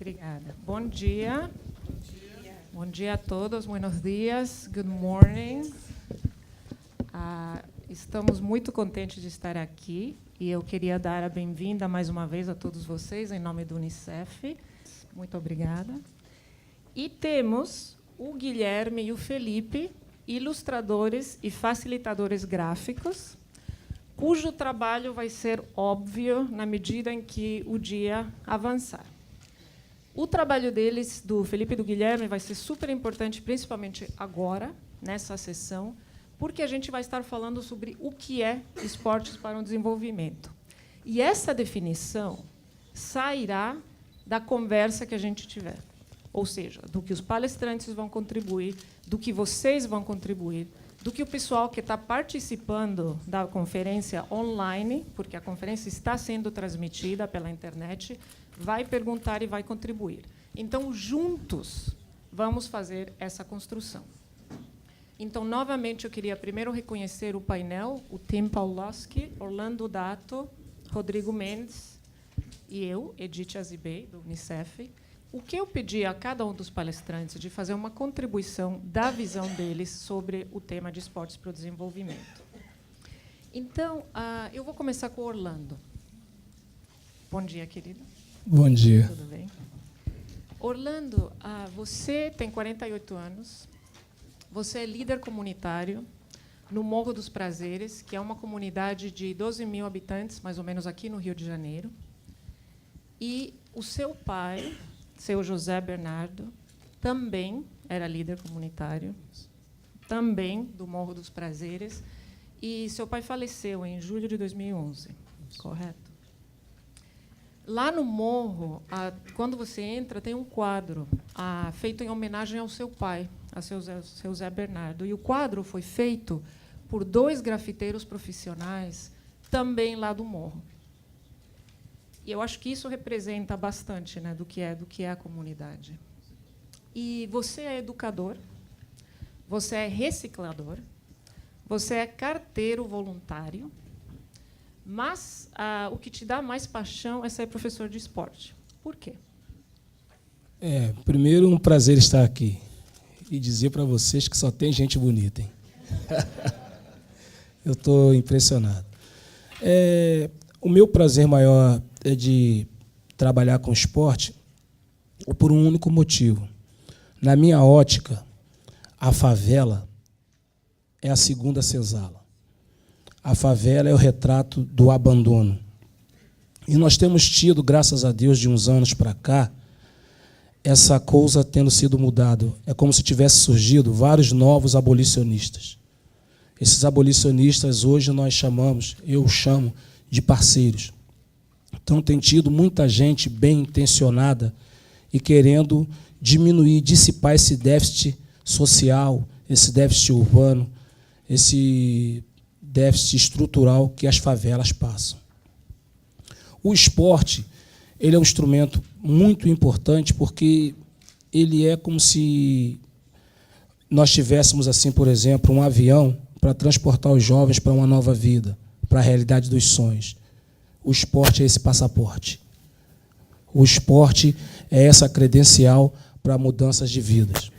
Obrigada. Bom dia. Bom dia a todos. Buenos dias. Good morning. Estamos muito contentes de estar aqui e eu queria dar a bem-vinda mais uma vez a todos vocês em nome do Unicef. Muito obrigada. E temos o Guilherme e o Felipe, ilustradores e facilitadores gráficos, cujo trabalho vai ser óbvio na medida em que o dia avançar. O trabalho deles, do Felipe e do Guilherme, vai ser super importante, principalmente agora, nessa sessão, porque a gente vai estar falando sobre o que é esportes para o desenvolvimento. E essa definição sairá da conversa que a gente tiver. Ou seja, do que os palestrantes vão contribuir, do que vocês vão contribuir, do que o pessoal que está participando da conferência online, porque a conferência está sendo transmitida pela internet, vai perguntar e vai contribuir. Então, juntos, vamos fazer essa construção. Então, novamente, eu queria primeiro reconhecer o painel, o Tim Pawlowski, Orlando Dato, Rodrigo Mendes e eu, Edith Azibei, do Unicef. O que eu pedi a cada um dos palestrantes de fazer uma contribuição da visão deles sobre o tema de esportes para o desenvolvimento. Então, eu vou começar com o Orlando. Bom dia, querido. Bom dia. Tudo bem? Orlando, você tem 48 anos, você é líder comunitário no Morro dos Prazeres, que é uma comunidade de 12 mil habitantes, mais ou menos aqui no Rio de Janeiro. E o seu pai, seu José Bernardo, também era líder comunitário, também do Morro dos Prazeres, e seu pai faleceu em julho de 2011, correto? Lá no Morro, quando você entra, tem um quadro feito em homenagem ao seu pai, a seu Zé Bernardo. E o quadro foi feito por 2 grafiteiros profissionais, também lá do Morro. E eu acho que isso representa bastante, né, do que é a comunidade. E você é educador, você é reciclador, você é carteiro voluntário, mas o que te dá mais paixão é ser professor de esporte. Por quê? Primeiro, um prazer estar aqui e dizer para vocês que só tem gente bonita, hein? Eu estou impressionado. O meu prazer maior é de trabalhar com esporte por um único motivo. Na minha ótica, a favela é a segunda senzala. A favela é o retrato do abandono. E nós temos tido, graças a Deus, de uns anos para cá, essa coisa tendo sido mudada. É como se tivesse surgido vários novos abolicionistas. Esses abolicionistas, hoje, eu chamo de parceiros. Então, tem tido muita gente bem intencionada e querendo diminuir, dissipar esse déficit social, esse déficit urbano, esse déficit estrutural que as favelas passam. O esporte, ele é um instrumento muito importante porque ele é como se nós tivéssemos, assim, por exemplo, um avião para transportar os jovens para uma nova vida, para a realidade dos sonhos. O esporte é esse passaporte. O esporte é essa credencial para mudanças de vidas.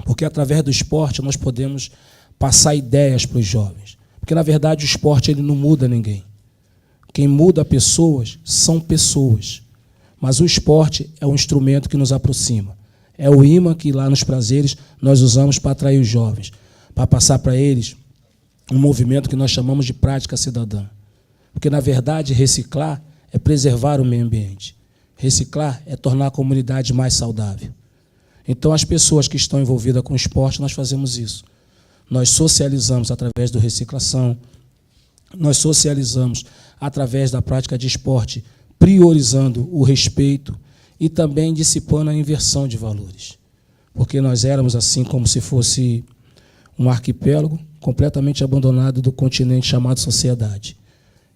Porque, através do esporte, nós podemos passar ideias para os jovens. Porque, na verdade, o esporte ele não muda ninguém. Quem muda pessoas são pessoas. Mas o esporte é um instrumento que nos aproxima. É o imã que, lá nos prazeres, nós usamos para atrair os jovens, para passar para eles um movimento que nós chamamos de prática cidadã. Porque, na verdade, reciclar é preservar o meio ambiente. Reciclar é tornar a comunidade mais saudável. Então, as pessoas que estão envolvidas com o esporte, nós fazemos isso. Nós socializamos através do reciclação, nós socializamos através da prática de esporte, priorizando o respeito e também dissipando a inversão de valores. Porque nós éramos assim como se fosse um arquipélago completamente abandonado do continente chamado sociedade.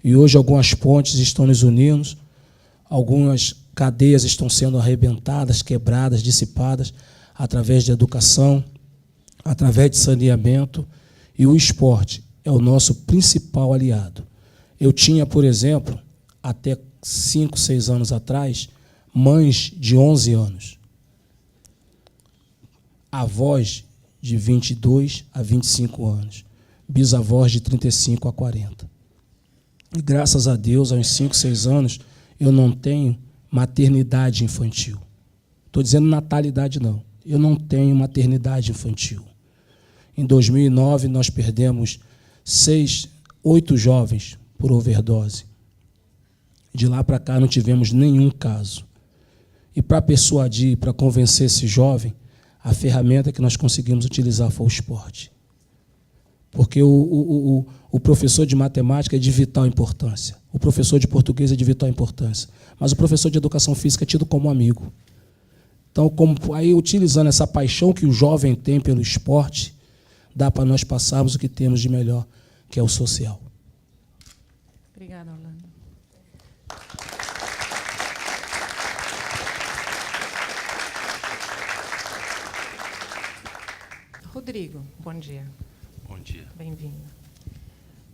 E hoje algumas pontes estão nos unindo, algumas cadeias estão sendo arrebentadas, quebradas, dissipadas, através de educação, através de saneamento, e o esporte é o nosso principal aliado. Eu tinha, por exemplo, até 5, 6 anos atrás, mães de 11 anos, avós de 22 a 25 anos, bisavós de 35 a 40. E graças a Deus, há uns 5, 6 anos, eu não tenho maternidade infantil. Estou dizendo natalidade, não. Eu não tenho maternidade infantil. Em 2009, nós perdemos 8 jovens por overdose. De lá para cá, não tivemos nenhum caso. E para persuadir, para convencer esse jovem, a ferramenta que nós conseguimos utilizar foi o esporte. Porque o professor de matemática é de vital importância. O professor de português é de vital importância. Mas o professor de educação física é tido como amigo. Então, aí, utilizando essa paixão que o jovem tem pelo esporte, dá para nós passarmos o que temos de melhor, que é o social. Obrigada, Orlando. Rodrigo, bom dia. Bom dia. Bem-vindo.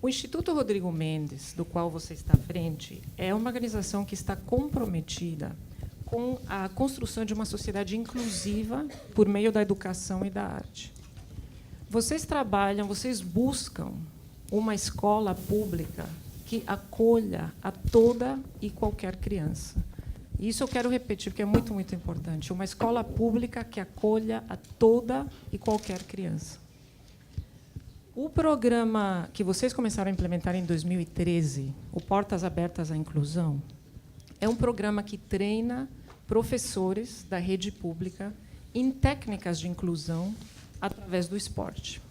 O Instituto Rodrigo Mendes, do qual você está à frente, é uma organização que está comprometida com a construção de uma sociedade inclusiva por meio da educação e da arte. Vocês trabalham, vocês buscam uma escola pública que acolha a toda e qualquer criança. Isso eu quero repetir, porque é muito, muito importante. Uma escola pública que acolha a toda e qualquer criança. O programa que vocês começaram a implementar em 2013, o Portas Abertas à Inclusão, é um programa que treina professores da rede pública em técnicas de inclusão através do esporte.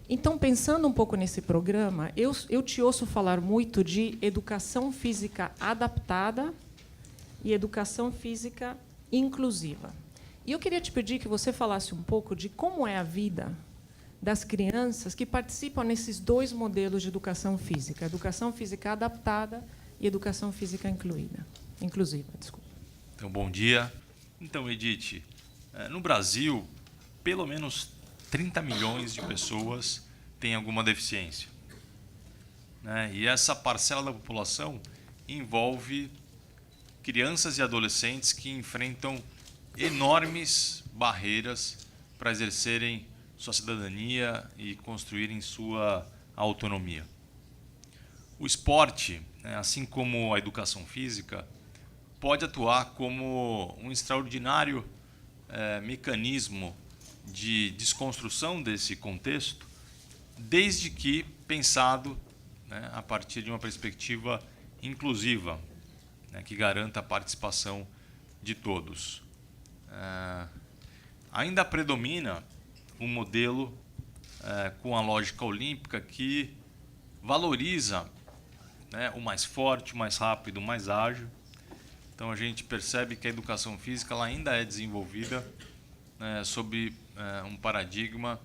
Então, pensando um pouco nesse programa, eu te ouço falar muito de educação física adaptada e educação física inclusiva. E eu queria te pedir que você falasse um pouco de como é a vida das crianças que participam nesses 2 modelos de educação física adaptada e educação física inclusiva. Desculpa. Então, bom dia. Então, Edith, no Brasil, pelo menos 30 milhões de pessoas têm alguma deficiência, né? E essa parcela da população envolve crianças e adolescentes que enfrentam enormes barreiras para exercerem sua cidadania e construírem sua autonomia. O esporte, assim como a educação física, pode atuar como um extraordinário mecanismo de desconstrução desse contexto, desde que pensado, né, a partir de uma perspectiva inclusiva, né, que garanta a participação de todos. Ainda predomina um modelo com a lógica olímpica que valoriza, né, o mais forte, o mais rápido, o mais ágil. Então, a gente percebe que a educação física ela ainda é desenvolvida sob um paradigma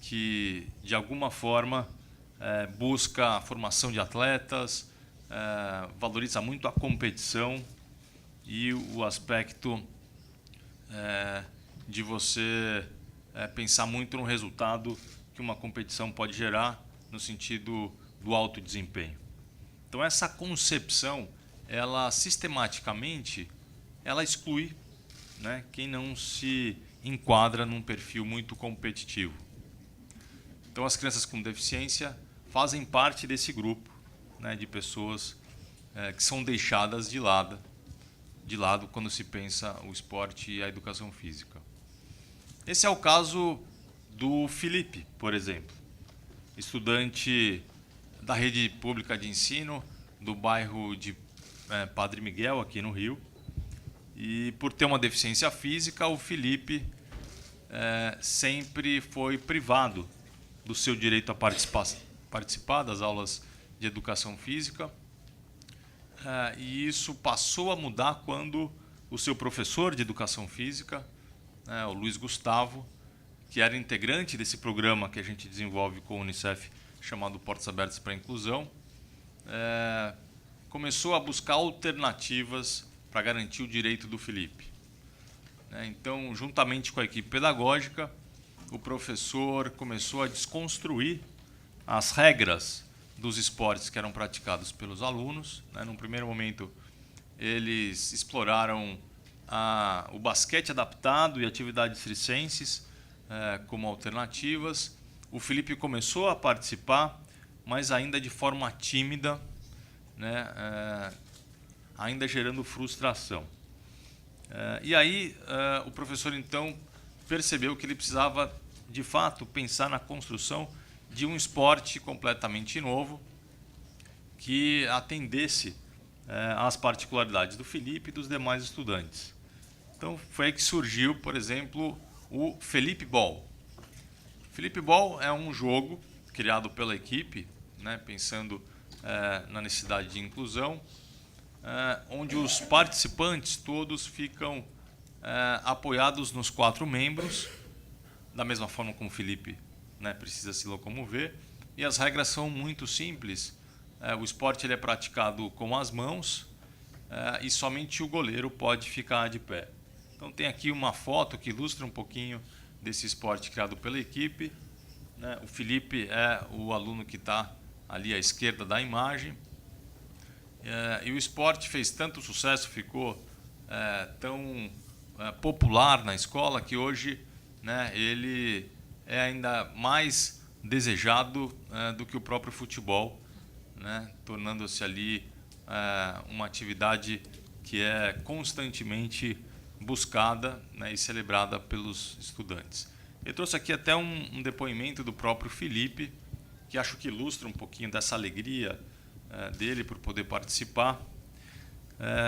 que, de alguma forma, busca a formação de atletas, valoriza muito a competição e o aspecto de você pensar muito no resultado que uma competição pode gerar no sentido do alto desempenho. Então, essa concepção, ela sistematicamente, ela exclui, né, quem não se enquadra num perfil muito competitivo. Então, as crianças com deficiência fazem parte desse grupo, né, de pessoas que são deixadas de lado quando se pensa o esporte e a educação física. Esse é o caso do Felipe, por exemplo, estudante da rede pública de ensino do bairro de Padre Miguel, aqui no Rio. E, por ter uma deficiência física, o Felipe sempre foi privado do seu direito a participar das aulas de educação física. E isso passou a mudar quando o seu professor de educação física, o Luiz Gustavo, que era integrante desse programa que a gente desenvolve com a Unicef, chamado Portas Abertas para a Inclusão, começou a buscar alternativas para garantir o direito do Felipe. Então, juntamente com a equipe pedagógica, o professor começou a desconstruir as regras dos esportes que eram praticados pelos alunos. Num primeiro momento, eles exploraram o basquete adaptado e atividades circenses como alternativas. O Felipe começou a participar, mas ainda de forma tímida, né, ainda gerando frustração. E aí o professor, então, percebeu que ele precisava, de fato, pensar na construção de um esporte completamente novo que atendesse às particularidades do Felipe e dos demais estudantes. Então, foi aí que surgiu, por exemplo, o Felipe Ball. Felipe Ball é um jogo criado pela equipe, né, pensando na necessidade de inclusão, onde os participantes todos ficam apoiados nos 4 membros, da mesma forma como o Felipe, né, precisa se locomover, e as regras são muito simples. O esporte ele é praticado com as mãos e somente o goleiro pode ficar de pé. Então tem aqui uma foto que ilustra um pouquinho desse esporte criado pela equipe, né? O Felipe é o aluno que está ali à esquerda da imagem. E o esporte fez tanto sucesso, ficou tão popular na escola, que hoje, né, ele é ainda mais desejado do que o próprio futebol, né, tornando-se ali uma atividade que é constantemente buscada, né, e celebrada pelos estudantes. Eu trouxe aqui até um depoimento do próprio Felipe, que acho que ilustra um pouquinho dessa alegria dele por poder participar.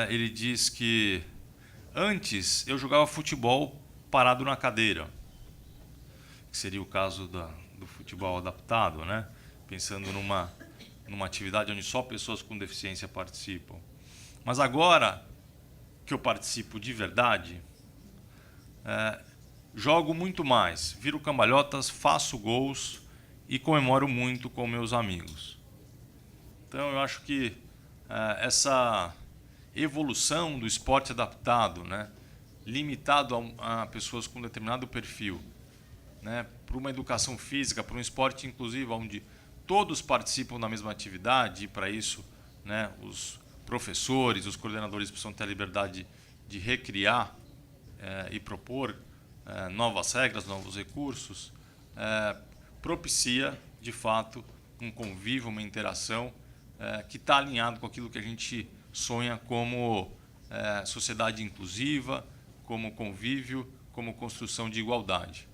Ele diz que antes eu jogava futebol parado na cadeira, que seria o caso do futebol adaptado, né? Pensando numa atividade onde só pessoas com deficiência participam. Mas agora que eu participo de verdade, jogo muito mais, viro cambalhotas, faço gols e comemoro muito com meus amigos. Então, eu acho que essa evolução do esporte adaptado, né, limitado a pessoas com determinado perfil, né, para uma educação física, para um esporte inclusivo, onde todos participam da mesma atividade, e para isso, né, os professores, os coordenadores precisam ter a liberdade de recriar e propor novas regras, novos recursos, propicia, de fato, um convívio, uma interação que está alinhado com aquilo que a gente sonha como sociedade inclusiva, como convívio, como construção de igualdade.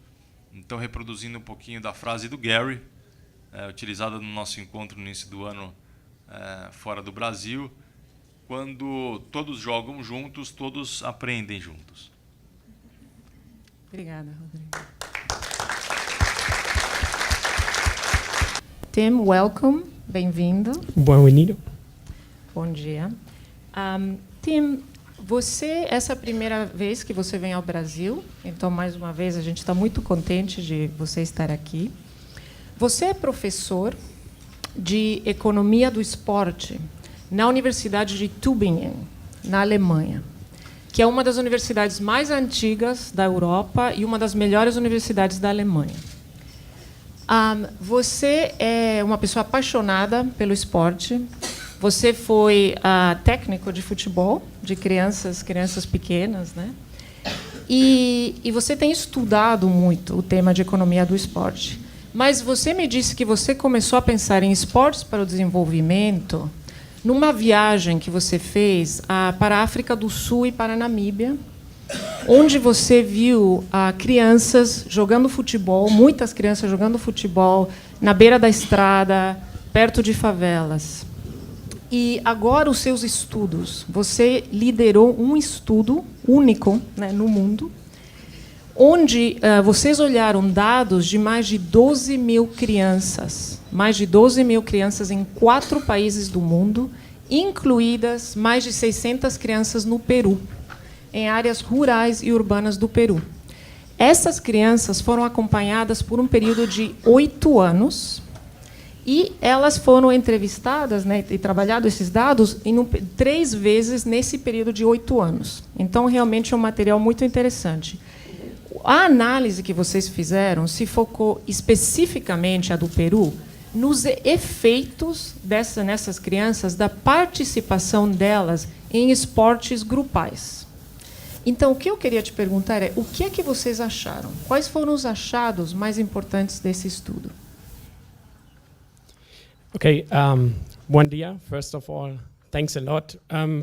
Então, reproduzindo um pouquinho da frase do Gary, utilizada no nosso encontro no início do ano fora do Brasil, quando todos jogam juntos, todos aprendem juntos. Obrigada, Rodrigo. Tim, welcome. Bem-vindo. Bem-vindo. Bom dia. Tim, essa é a primeira vez que você vem ao Brasil, então, mais uma vez, a gente está muito contente de você estar aqui. Você é professor de Economia do Esporte na Universidade de Tübingen, na Alemanha, que é uma das universidades mais antigas da Europa e uma das melhores universidades da Alemanha. Você é uma pessoa apaixonada pelo esporte. Você foi técnico de futebol de crianças pequenas, né? E você tem estudado muito o tema de economia do esporte. Mas você me disse que você começou a pensar em esportes para o desenvolvimento numa viagem que você fez para a África do Sul e para a Namíbia, onde você viu crianças jogando futebol, muitas crianças jogando futebol na beira da estrada, perto de favelas. E agora os seus estudos, você liderou um estudo único, né, no mundo, onde vocês olharam dados de mais de 12 mil crianças em 4 países do mundo, incluídas mais de 600 crianças no Peru, em áreas rurais e urbanas do Peru. Essas crianças foram acompanhadas por um período de 8 anos e elas foram entrevistadas, né, e trabalhado esses dados 3 vezes nesse período de 8 anos. Então, realmente é um material muito interessante. A análise que vocês fizeram se focou especificamente, a do Peru, nos efeitos nessas crianças da participação delas em esportes grupais. Então, o que eu queria te perguntar é, o que é que vocês acharam? Quais foram os achados mais importantes desse estudo? Okay, bom dia. First of all, thanks a lot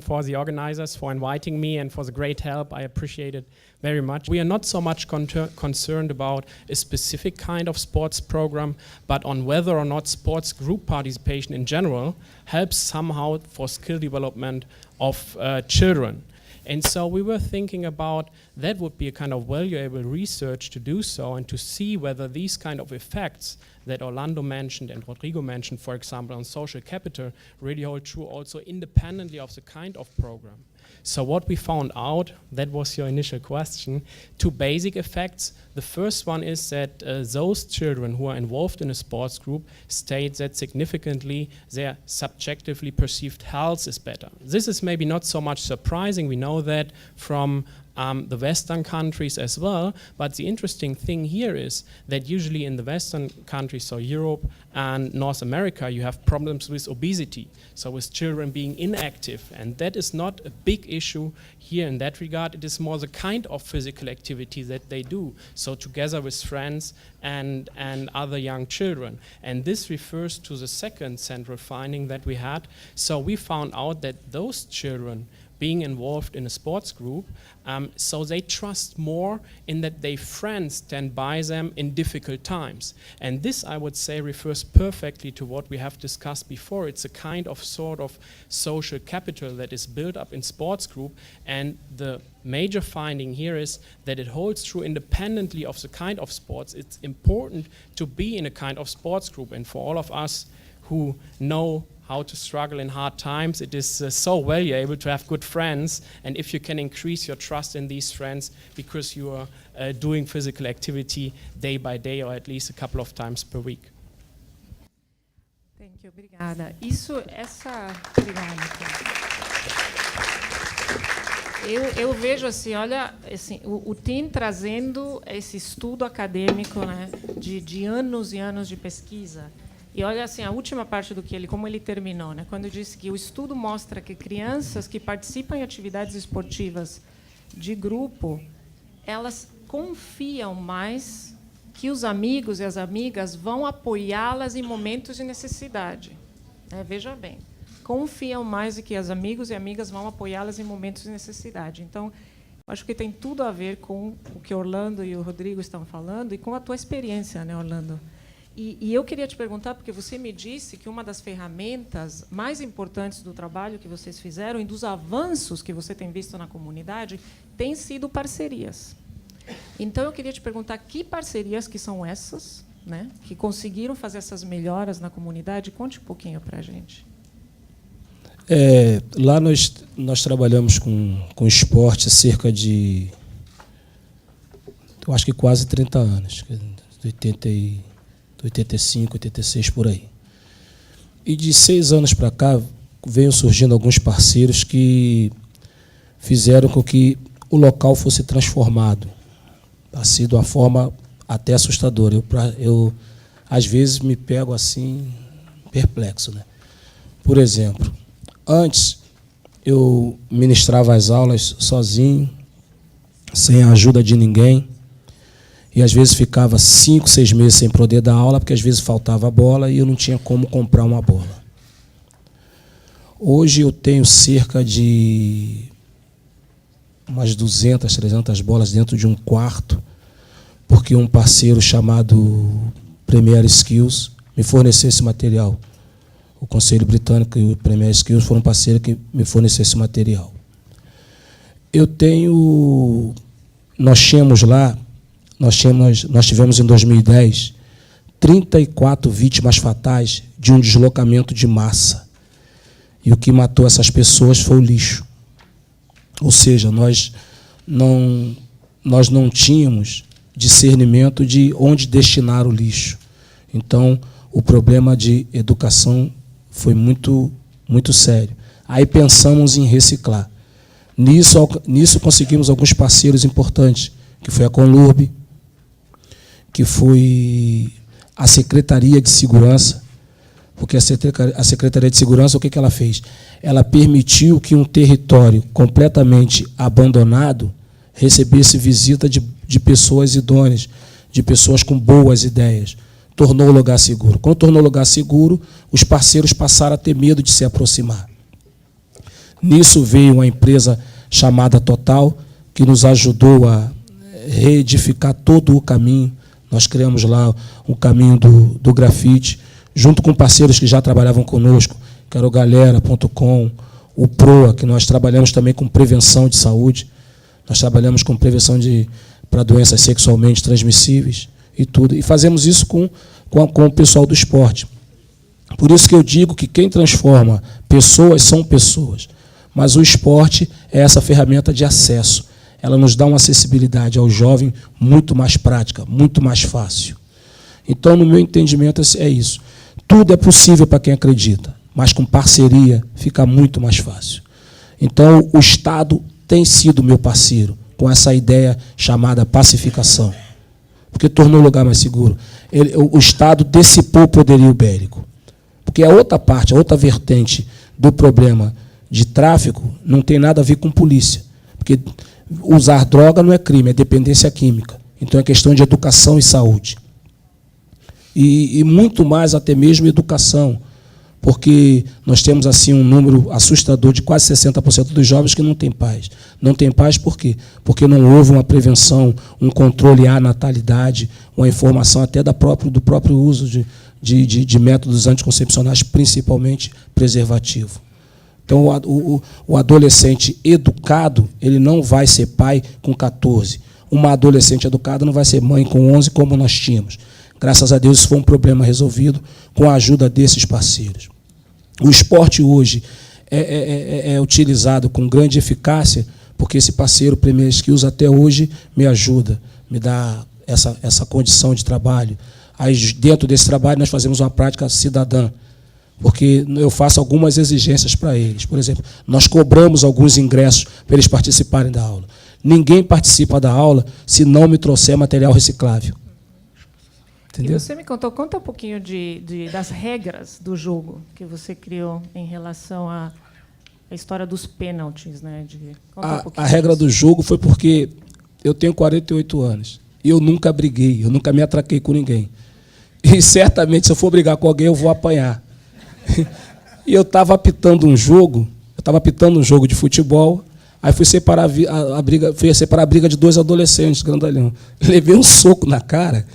for the organizers for inviting me and for the great help. I appreciate it very much. We are not so much concerned about a specific kind of sports program, but on whether or not sports group participation in general helps somehow for skill development of children. And so we were thinking about that would be a kind of valuable research to do so and to see whether these kind of effects that Orlando mentioned and Rodrigo mentioned, for example, on social capital, really hold true also independently of the kind of program. So what we found out, that was your initial question, two basic effects. The first one is that those children who are involved in a sports group state that significantly their subjectively perceived health is better. This is maybe not so much surprising. We know that from the Western countries as well, but the interesting thing here is that usually in the Western countries, so Europe and North America, you have problems with obesity, so with children being inactive, and that is not a big issue here in that regard. It is more the kind of physical activity that they do, so together with friends and other young children. And this refers to the second central finding that we had. So we found out that those children being involved in a sports group, so they trust more in that their friends stand by them in difficult times. And this, I would say, refers perfectly to what we have discussed before. It's a kind of sort of social capital that is built up in sports group, and the major finding here is that it holds true independently of the kind of sports. It's important to be in a kind of sports group, and for all of us who know how to struggle in hard times, it is so valuable to have good friends, and if you can increase your trust in these friends because you are doing physical activity day by day or at least a couple of times per week. Thank you, obrigada. Eu vejo assim, olha, assim, o Tim trazendo esse estudo acadêmico, né, de anos e anos de pesquisa. E olha assim, a última parte do que ele, como ele terminou, né, quando disse que o estudo mostra que crianças que participam em atividades esportivas de grupo, elas confiam mais que os amigos e as amigas vão apoiá-las em momentos de necessidade. Veja bem, confiam mais que os amigos e amigas vão apoiá-las em momentos de necessidade. Então, acho que tem tudo a ver com o que Orlando e o Rodrigo estão falando e com a tua experiência, né, Orlando? E eu queria te perguntar, porque você me disse que uma das ferramentas mais importantes do trabalho que vocês fizeram e dos avanços que você tem visto na comunidade tem sido parcerias. Então, eu queria te perguntar que parcerias que são essas, né, que conseguiram fazer essas melhoras na comunidade. Conte um pouquinho para a gente. Lá nós trabalhamos com esporte há cerca de, eu acho que quase 30 anos, 85, 86, por aí. E de 6 anos para cá, veio surgindo alguns parceiros que fizeram com que o local fosse transformado. Ha sido uma forma até assustadora. Eu às vezes, me pego assim, perplexo, né? Por exemplo, antes, eu ministrava as aulas sozinho, sem a ajuda de ninguém, e às vezes ficava 5, 6 meses sem poder dar aula, porque às vezes faltava bola e eu não tinha como comprar uma bola. Hoje eu tenho cerca de umas 200, 300 bolas dentro de um quarto, porque um parceiro chamado Premier Skills me forneceu esse material. O Conselho Britânico e o Premier Skills foram parceiros que me forneceram esse material. Nós tivemos em 2010 34 vítimas fatais de um deslocamento de massa. E o que matou essas pessoas foi o lixo. Ou seja, nós não tínhamos discernimento de onde destinar o lixo. Então, o problema de educação foi muito, muito sério. Aí pensamos em reciclar. Nisso conseguimos alguns parceiros importantes, que foi a Conlurb, que foi a Secretaria de Segurança, Porque a Secretaria de Segurança, o que ela fez? Ela permitiu que um território completamente abandonado recebesse visita de pessoas idôneas, de pessoas com boas ideias. Tornou o lugar seguro. Quando tornou o lugar seguro, os parceiros passaram a ter medo de se aproximar. Nisso veio uma empresa chamada Total, que nos ajudou a reedificar todo o caminho. Nós criamos lá o caminho do grafite, junto com parceiros que já trabalhavam conosco, que era o Galera.com, o PROA, que nós trabalhamos também com prevenção de saúde. Nós trabalhamos com prevenção para doenças sexualmente transmissíveis e tudo. E fazemos isso com o pessoal do esporte. Por isso que eu digo que quem transforma pessoas são pessoas. Mas o esporte é essa ferramenta de acesso. Ela nos dá uma acessibilidade ao jovem muito mais prática, muito mais fácil. Então, no meu entendimento, é isso. Tudo é possível para quem acredita, mas com parceria fica muito mais fácil. Então, o Estado tem sido meu parceiro com essa ideia chamada pacificação, porque tornou o lugar mais seguro. O Estado dissipou o poderio bélico, porque a outra parte, a outra vertente do problema de tráfico não tem nada a ver com polícia, porque usar droga não é crime, é dependência química. Então é questão de educação e saúde. E muito mais até mesmo educação, porque nós temos assim um número assustador de quase 60% dos jovens que não têm paz. Não têm paz por quê? Porque não houve uma prevenção, um controle à natalidade, uma informação até do próprio uso de métodos anticoncepcionais, principalmente preservativo. Então, o adolescente educado, ele não vai ser pai com 14. Uma adolescente educada não vai ser mãe com 11, como nós tínhamos. Graças a Deus, isso foi um problema resolvido com a ajuda desses parceiros. O esporte hoje é utilizado com grande eficácia, porque esse parceiro, Premier Skills, até hoje me ajuda, me dá essa condição de trabalho. Aí, dentro desse trabalho, nós fazemos uma prática cidadã, porque eu faço algumas exigências para eles. Por exemplo, nós cobramos alguns ingressos para eles participarem da aula. Ninguém participa da aula se não me trouxer material reciclável. Entendeu? E você me conta um pouquinho das regras do jogo que você criou em relação à história dos pênaltis, né? A regra do jogo foi porque eu tenho 48 anos e eu nunca briguei, eu nunca me atraquei com ninguém. E certamente, se eu for brigar com alguém, eu vou apanhar. E eu estava apitando um jogo de futebol, aí fui separar a briga de dois adolescentes, grandalhão. Levei um soco na cara,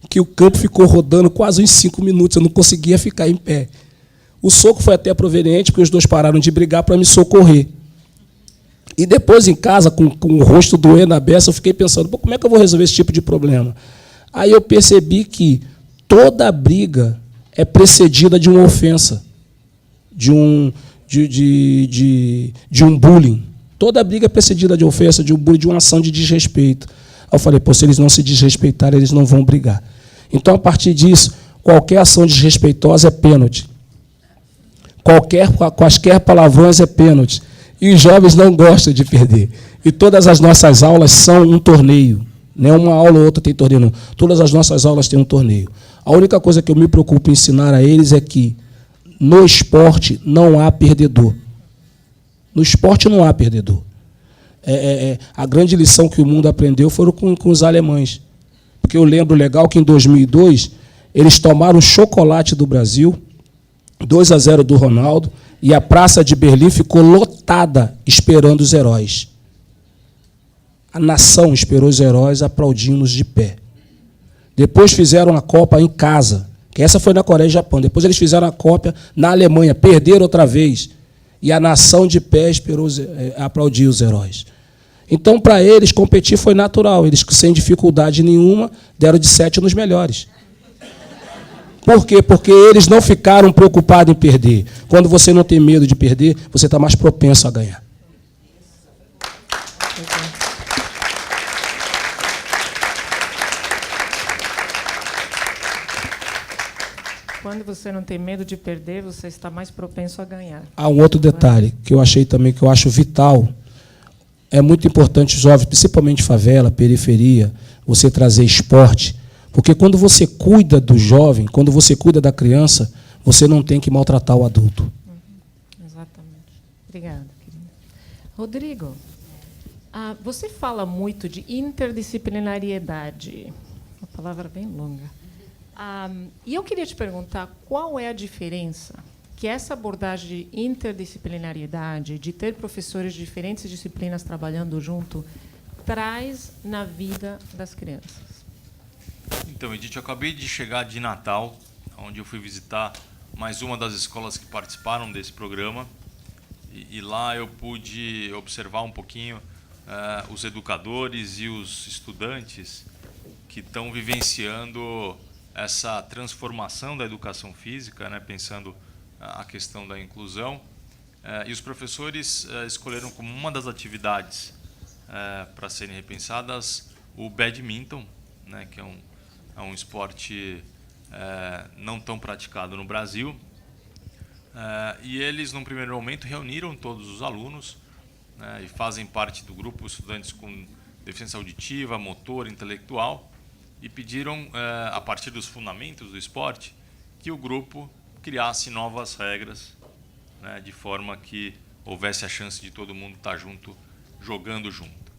que o campo ficou rodando quase uns 5 minutos, eu não conseguia ficar em pé. O soco foi até proveniente, porque os dois pararam de brigar para me socorrer. E depois, em casa, com o rosto doendo a beça, eu fiquei pensando, como é que eu vou resolver esse tipo de problema? Aí eu percebi que toda briga é precedida de uma ofensa, de um bullying. Toda briga é precedida de ofensa, de um bullying, de uma ação de desrespeito. Aí eu falei, se eles não se desrespeitarem, eles não vão brigar. Então, a partir disso, qualquer ação desrespeitosa é pênalti. Quaisquer palavrões é pênalti. E os jovens não gostam de perder. E todas as nossas aulas são um torneio. Não é uma aula ou outra tem torneio, não. Todas as nossas aulas têm um torneio. A única coisa que eu me preocupo em ensinar a eles é que no esporte não há perdedor. No esporte não há perdedor. A grande lição que o mundo aprendeu foram com os alemães. Porque eu lembro legal que em 2002 eles tomaram chocolate do Brasil, 2-0 do Ronaldo, e a Praça de Berlim ficou lotada esperando os heróis. A nação esperou os heróis aplaudindo-nos de pé. Depois fizeram a Copa em casa, que essa foi na Coreia e Japão. Depois eles fizeram a Copa na Alemanha, perderam outra vez. E a nação de pé esperou aplaudir os heróis. Então, para eles, competir foi natural. Eles, sem dificuldade nenhuma, deram de 7 nos melhores. Por quê? Porque eles não ficaram preocupados em perder. Quando você não tem medo de perder, você está mais propenso a ganhar. Quando você não tem medo de perder, você está mais propenso a ganhar. Há um outro detalhe que eu achei também, que eu acho vital. É muito importante, jovens, principalmente favela, periferia, você trazer esporte. Porque quando você cuida do jovem, quando você cuida da criança, você não tem que maltratar o adulto. Exatamente. Obrigada, querida. Rodrigo, você fala muito de interdisciplinariedade. Uma palavra bem longa. E eu queria te perguntar qual é a diferença que essa abordagem de interdisciplinariedade, de ter professores de diferentes disciplinas trabalhando junto, traz na vida das crianças. Então, Edith, eu acabei de chegar de Natal, onde eu fui visitar mais uma das escolas que participaram desse programa, e lá eu pude observar um pouquinho os educadores e os estudantes que estão vivenciando essa transformação da educação física, né, pensando a questão da inclusão. E os professores escolheram como uma das atividades para serem repensadas o badminton, né, que é um esporte não tão praticado no Brasil. E eles, num primeiro momento, reuniram todos os alunos, né, e fazem parte do grupo estudantes com deficiência auditiva, motor, intelectual, e pediram, a partir dos fundamentos do esporte, que o grupo criasse novas regras, né, de forma que houvesse a chance de todo mundo estar junto, jogando junto.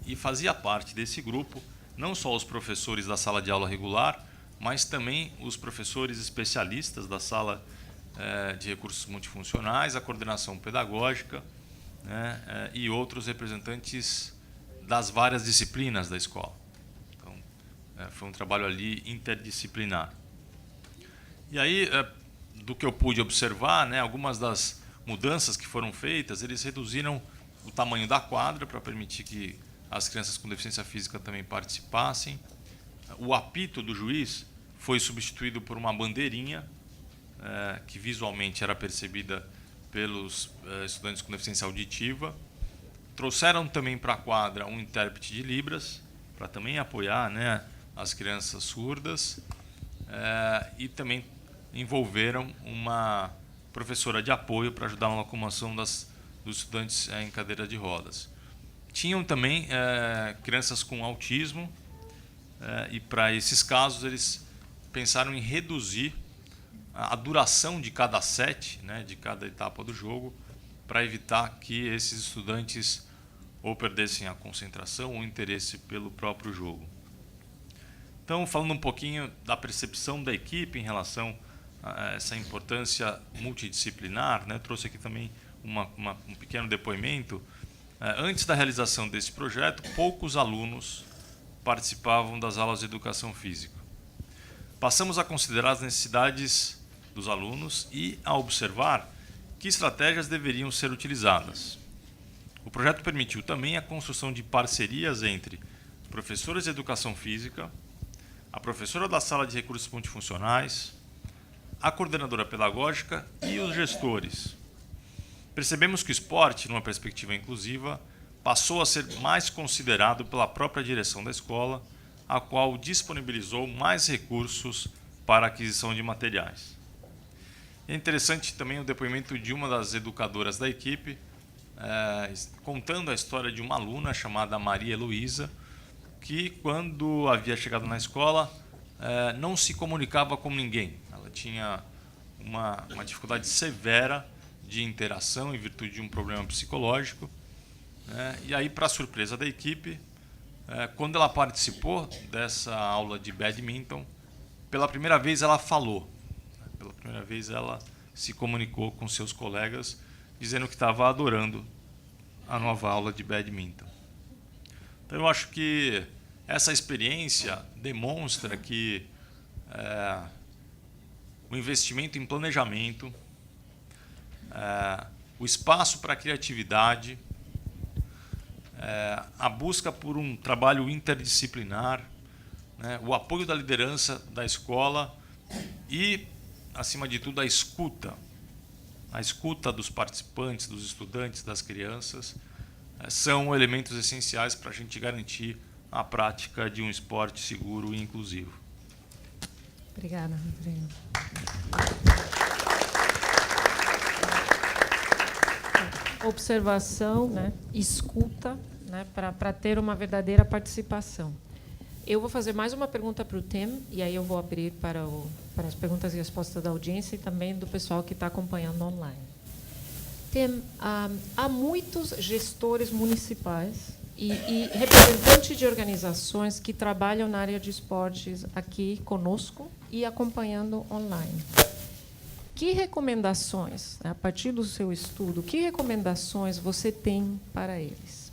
E fazia parte desse grupo não só os professores da sala de aula regular, mas também os professores especialistas da sala de recursos multifuncionais, a coordenação pedagógica, né, e outros representantes das várias disciplinas da escola. Então, foi um trabalho ali interdisciplinar. E aí, do que eu pude observar, né, algumas das mudanças que foram feitas, eles reduziram o tamanho da quadra para permitir que as crianças com deficiência física também participassem. O apito do juiz foi substituído por uma bandeirinha, que visualmente era percebida pelos estudantes com deficiência auditiva. Trouxeram também para a quadra um intérprete de Libras, para também apoiar, né, as crianças surdas, e também envolveram uma professora de apoio para ajudar na locomoção dos estudantes em cadeira de rodas. Tinham também crianças com autismo, e para esses casos eles pensaram em reduzir a duração de cada set, né, de cada etapa do jogo, para evitar que esses estudantes ou perdessem a concentração ou o interesse pelo próprio jogo. Então, falando um pouquinho da percepção da equipe em relação a essa importância multidisciplinar, né, trouxe aqui também um pequeno depoimento. Antes da realização desse projeto, poucos alunos participavam das aulas de educação física. Passamos a considerar as necessidades dos alunos e a observar que estratégias deveriam ser utilizadas. O projeto permitiu também a construção de parcerias entre professores de educação física, a professora da sala de recursos multifuncionais, a coordenadora pedagógica e os gestores. Percebemos que o esporte, numa perspectiva inclusiva, passou a ser mais considerado pela própria direção da escola, a qual disponibilizou mais recursos para a aquisição de materiais. É interessante também o depoimento de uma das educadoras da equipe, contando a história de uma aluna chamada Maria Heloísa, que, quando havia chegado na escola, não se comunicava com ninguém. Ela tinha uma dificuldade severa de interação em virtude de um problema psicológico. E aí, para surpresa da equipe, quando ela participou dessa aula de badminton, pela primeira vez ela falou. Pela primeira vez ela se comunicou com seus colegas, dizendo que estava adorando a nova aula de badminton. Então, eu acho que essa experiência demonstra que o investimento em planejamento, o espaço para a criatividade, a busca por um trabalho interdisciplinar, né, o apoio da liderança da escola e, acima de tudo, a escuta dos participantes, dos estudantes, das crianças, são elementos essenciais para a gente garantir a prática de um esporte seguro e inclusivo. Obrigada, Rodrigo. Observação, né, escuta, né, para ter uma verdadeira participação. Eu vou fazer mais uma pergunta para o Tim, e aí eu vou abrir para as perguntas e respostas da audiência e também do pessoal que está acompanhando online. Tim, há muitos gestores municipais e representantes de organizações que trabalham na área de esportes aqui conosco e acompanhando online. Que recomendações, a partir do seu estudo, que recomendações você tem para eles?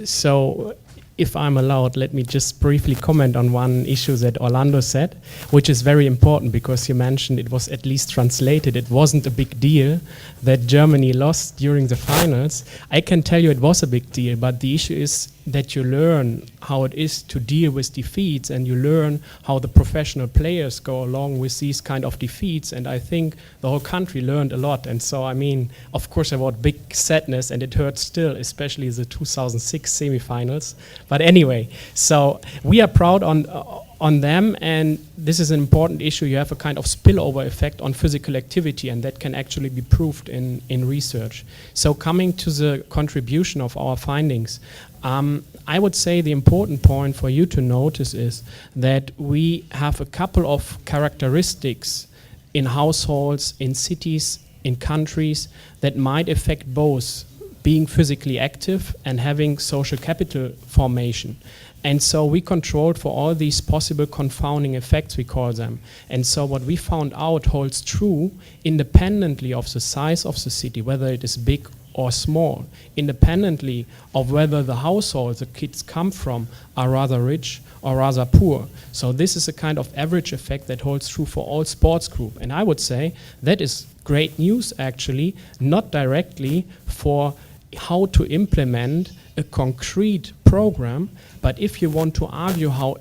So, if I'm allowed, let me just briefly comment on one issue that Orlando said, which is very important because you mentioned it was at least translated. It wasn't a big deal that Germany lost during the finals. I can tell you it was a big deal, but the issue is that you learn how it is to deal with defeats, and you learn how the professional players go along with these kind of defeats, and I think the whole country learned a lot. And so, I mean, of course, about big sadness, and it hurts still, especially the 2006 semifinals. But anyway, so we are proud on them, and this is an important issue. You have a kind of spillover effect on physical activity, and that can actually be proved in research. So coming to the contribution of our findings, I would say the important point for you to notice is that we have a couple of characteristics in households, in cities, in countries that might affect both being physically active and having social capital formation. And so we controlled for all these possible confounding effects, we call them. And so what we found out holds true independently of the size of the city, whether it is big or small, independently of whether the households the kids come from are rather rich or rather poor. So this is a kind of average effect that holds true for all sports groups. And I would say that is great news, actually, not directly for how to implement a concrete program, but if you want to argue how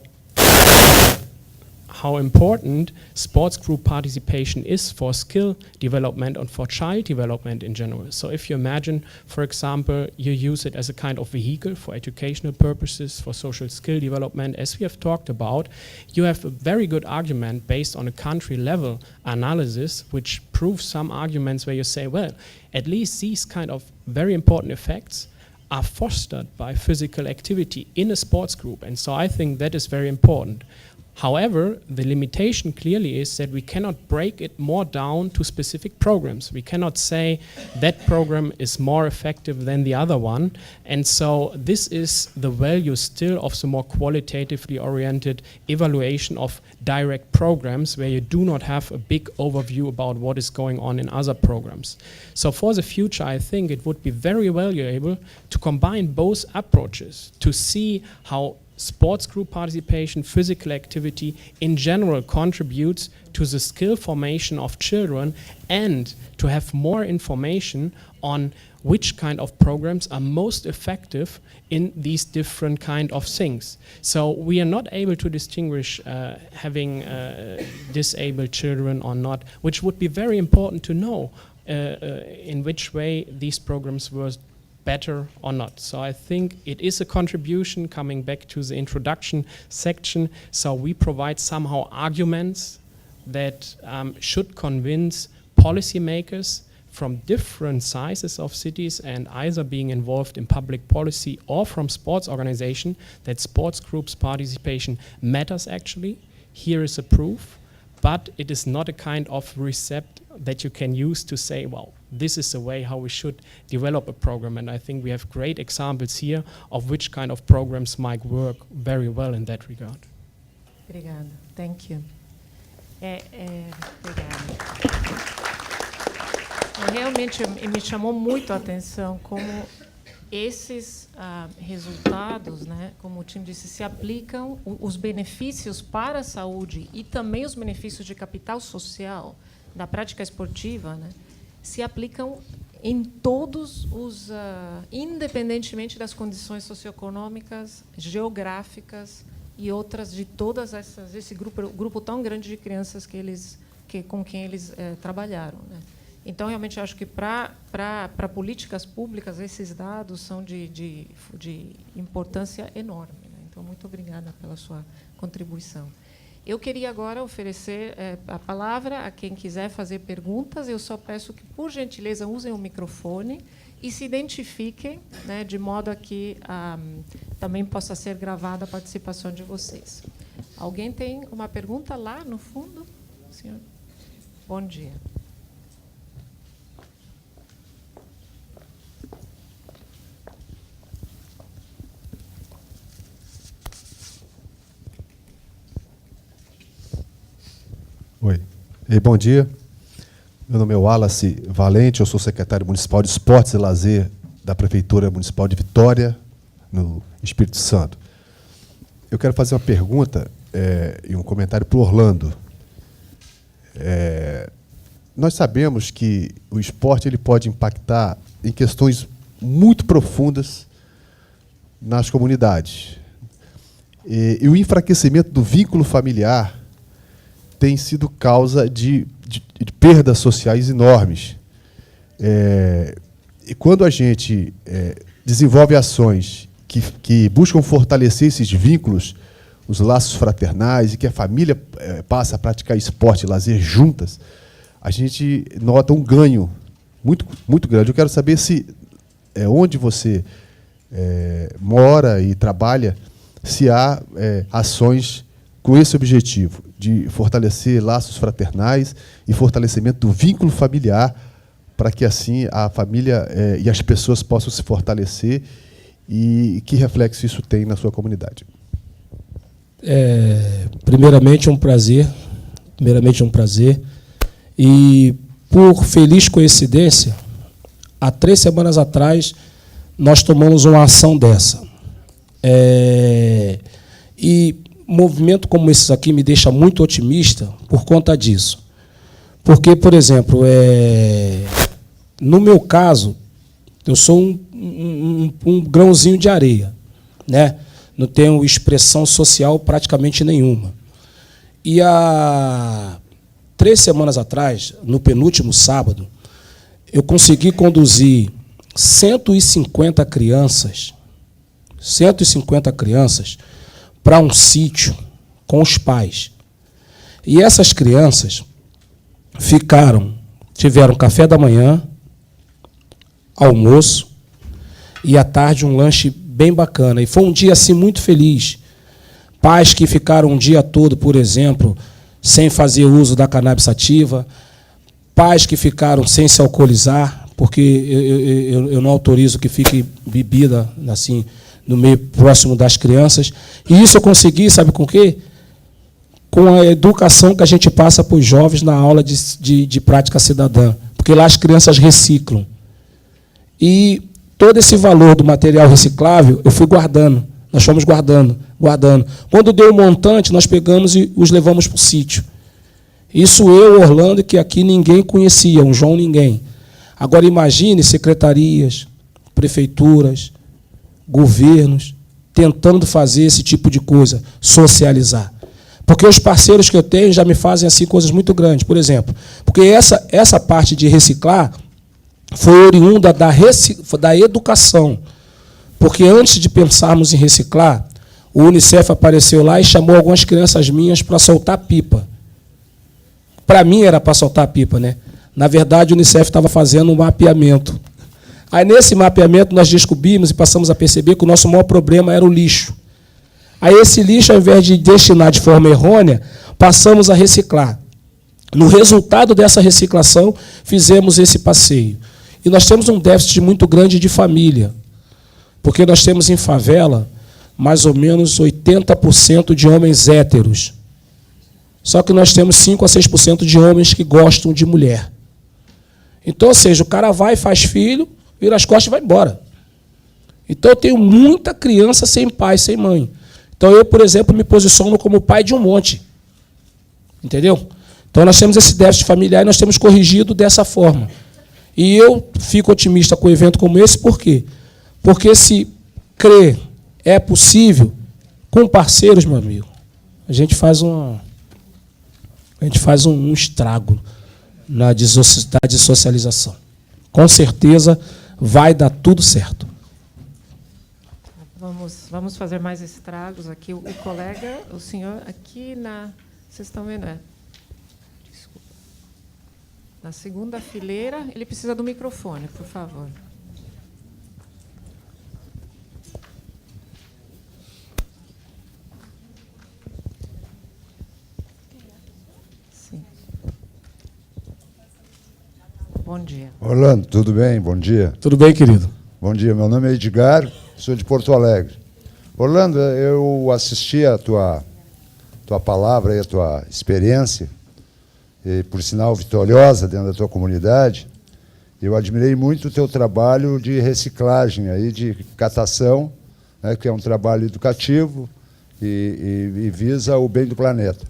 important sports group participation is for skill development and for child development in general. So if you imagine, for example, you use it as a kind of vehicle for educational purposes, for social skill development, as we have talked about, you have a very good argument based on a country level analysis, which proves some arguments where you say, well, at least these kind of very important effects are fostered by physical activity in a sports group. And so I think that is very important. However, the limitation clearly is that we cannot break it more down to specific programs. We cannot say that program is more effective than the other one. And so this is the value still of the more qualitatively oriented evaluation of direct programs, where you do not have a big overview about what is going on in other programs. So for the future, I think it would be very valuable to combine both approaches, to see how sports group participation, physical activity in general contributes to the skill formation of children, and to have more information on which kind of programs are most effective in these different kind of things. So we are not able to distinguish having disabled children or not, which would be very important to know in which way these programs were better or not. So I think it is a contribution, coming back to the introduction section. So we provide somehow arguments that should convince policymakers from different sizes of cities, and either being involved in public policy or from sports organization, that sports groups participation matters actually. Here is a proof, but it is not a kind of recept that you can use to say, well, this is the way how we should develop a program. And I think we have great examples here of which kind of programs might work very well in that regard. Obrigada. Thank you. Obrigada. Realmente me chamou muito a atenção como esses resultados, né, como o time disse, se aplicam os benefícios para a saúde e também os benefícios de capital social da prática esportiva, né, se aplicam em todos os, independentemente das condições socioeconômicas, geográficas e outras, de todas essas, esse grupo tão grande de crianças com quem eles trabalharam, né. Então, realmente, acho que para políticas públicas, esses dados são de importância enorme, né. Então, muito obrigada pela sua contribuição. Eu queria agora oferecer a palavra a quem quiser fazer perguntas. Eu só peço que, por gentileza, usem o microfone e se identifiquem, né, de modo a que também possa ser gravada a participação de vocês. Alguém tem uma pergunta lá no fundo? Senhor? Bom dia. Oi. Bom dia. Meu nome é Wallace Valente, eu sou secretário municipal de Esportes e Lazer da Prefeitura Municipal de Vitória, no Espírito Santo. Eu quero fazer uma pergunta e um comentário para o Orlando. Nós sabemos que o esporte ele pode impactar em questões muito profundas nas comunidades. E o enfraquecimento do vínculo familiar tem sido causa de perdas sociais enormes. E quando a gente desenvolve ações que buscam fortalecer esses vínculos, os laços fraternais, e que a família passa a praticar esporte e lazer juntas, a gente nota um ganho muito, muito grande. Eu quero saber se onde você mora e trabalha, se há ações com esse objetivo de fortalecer laços fraternais e fortalecimento do vínculo familiar, para que assim a família e as pessoas possam se fortalecer, e que reflexo isso tem na sua comunidade. Primeiramente um prazer, e por feliz coincidência, há 3 semanas atrás nós tomamos uma ação dessa. E movimento como esse aqui me deixa muito otimista por conta disso. Porque, por exemplo, no meu caso, eu sou um grãozinho de areia, né? Não tenho expressão social praticamente nenhuma. E há 3 semanas atrás, no penúltimo sábado, eu consegui conduzir 150 crianças para um sítio com os pais. E essas crianças tiveram café da manhã, almoço, e à tarde um lanche bem bacana. E foi um dia assim muito feliz. Pais que ficaram um dia todo, por exemplo, sem fazer uso da cannabis sativa, pais que ficaram sem se alcoolizar, porque eu não autorizo que fique bebida assim no meio próximo das crianças. E isso eu consegui, sabe com o quê? Com a educação que a gente passa para os jovens na aula de prática cidadã. Porque lá as crianças reciclam. E todo esse valor do material reciclável, eu fui guardando. Nós fomos guardando. Quando deu um montante, nós pegamos e os levamos para o sítio. Isso eu, Orlando, que aqui ninguém conhecia, um João ninguém. Agora imagine secretarias, prefeituras, governos, tentando fazer esse tipo de coisa, socializar. Porque os parceiros que eu tenho já me fazem assim coisas muito grandes. Por exemplo, porque essa parte de reciclar foi oriunda da educação. Porque antes de pensarmos em reciclar, o Unicef apareceu lá e chamou algumas crianças minhas para soltar pipa. Para mim era para soltar pipa, né? Na verdade, o Unicef estava fazendo um mapeamento. Aí, nesse mapeamento, nós descobrimos e passamos a perceber que o nosso maior problema era o lixo. Aí, esse lixo, ao invés de destinar de forma errônea, passamos a reciclar. No resultado dessa reciclação, fizemos esse passeio. E nós temos um déficit muito grande de família, porque nós temos em favela mais ou menos 80% de homens héteros. Só que nós temos 5 a 6% de homens que gostam de mulher. Então, ou seja, o cara vai, faz filho, vira as costas e vai embora. Então, eu tenho muita criança sem pai, sem mãe. Então, eu, por exemplo, me posiciono como pai de um monte. Entendeu? Então, nós temos esse déficit familiar e nós temos corrigido dessa forma. E eu fico otimista com um evento como esse, por quê? Porque se crer é possível, com parceiros, meu amigo, a gente faz um estrago na dessocialização. Com certeza vai dar tudo certo. Vamos fazer mais estragos aqui. O colega, o senhor, aqui na... Vocês estão vendo? Desculpa. Na segunda fileira, ele precisa do microfone, por favor. Sim. Bom dia. Orlando, tudo bem? Bom dia. Tudo bem, querido? Bom dia, meu nome é Edgar, sou de Porto Alegre. Orlando, eu assisti a tua palavra e a tua experiência, e, por sinal vitoriosa dentro da tua comunidade. Eu admirei muito o teu trabalho de reciclagem, aí, de catação, né, que é um trabalho educativo e visa o bem do planeta.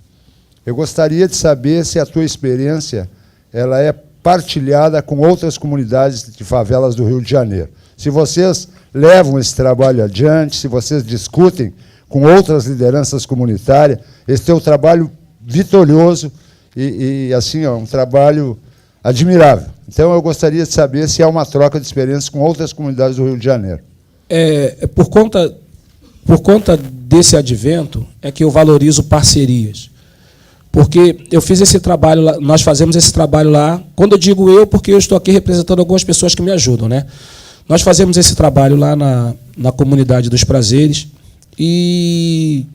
Eu gostaria de saber se a tua experiência ela é partilhada com outras comunidades de favelas do Rio de Janeiro. Se vocês levam esse trabalho adiante, se vocês discutem com outras lideranças comunitárias, esse teu trabalho vitorioso e assim, é um trabalho admirável. Então, eu gostaria de saber se há uma troca de experiências com outras comunidades do Rio de Janeiro. Por conta desse advento, é que eu valorizo parcerias. Porque eu fiz esse trabalho lá, nós fazemos esse trabalho lá, quando eu digo eu, porque eu estou aqui representando algumas pessoas que me ajudam, né? Nós fazemos esse trabalho lá na comunidade dos Prazeres e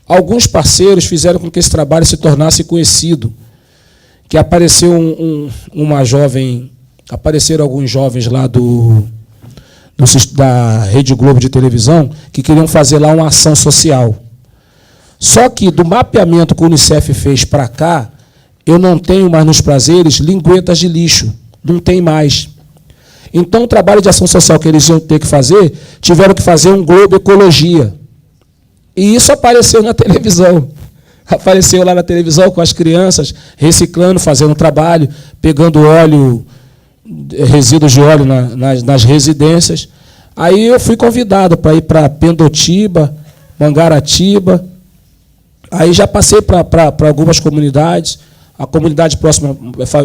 alguns parceiros fizeram com que esse trabalho se tornasse conhecido. Que apareceu apareceram alguns jovens lá da Rede Globo de televisão que queriam fazer lá uma ação social. Só que do mapeamento que o Unicef fez para cá, eu não tenho mais nos Prazeres linguetas de lixo. Não tem mais. Então, o trabalho de ação social que eles iam ter que fazer, tiveram que fazer um Globo Ecologia. E isso apareceu na televisão. Apareceu lá na televisão com as crianças reciclando, fazendo trabalho, pegando óleo, resíduos de óleo nas residências. Aí eu fui convidado para ir para Pendotiba, Mangaratiba. Aí já passei para algumas comunidades. A comunidade próxima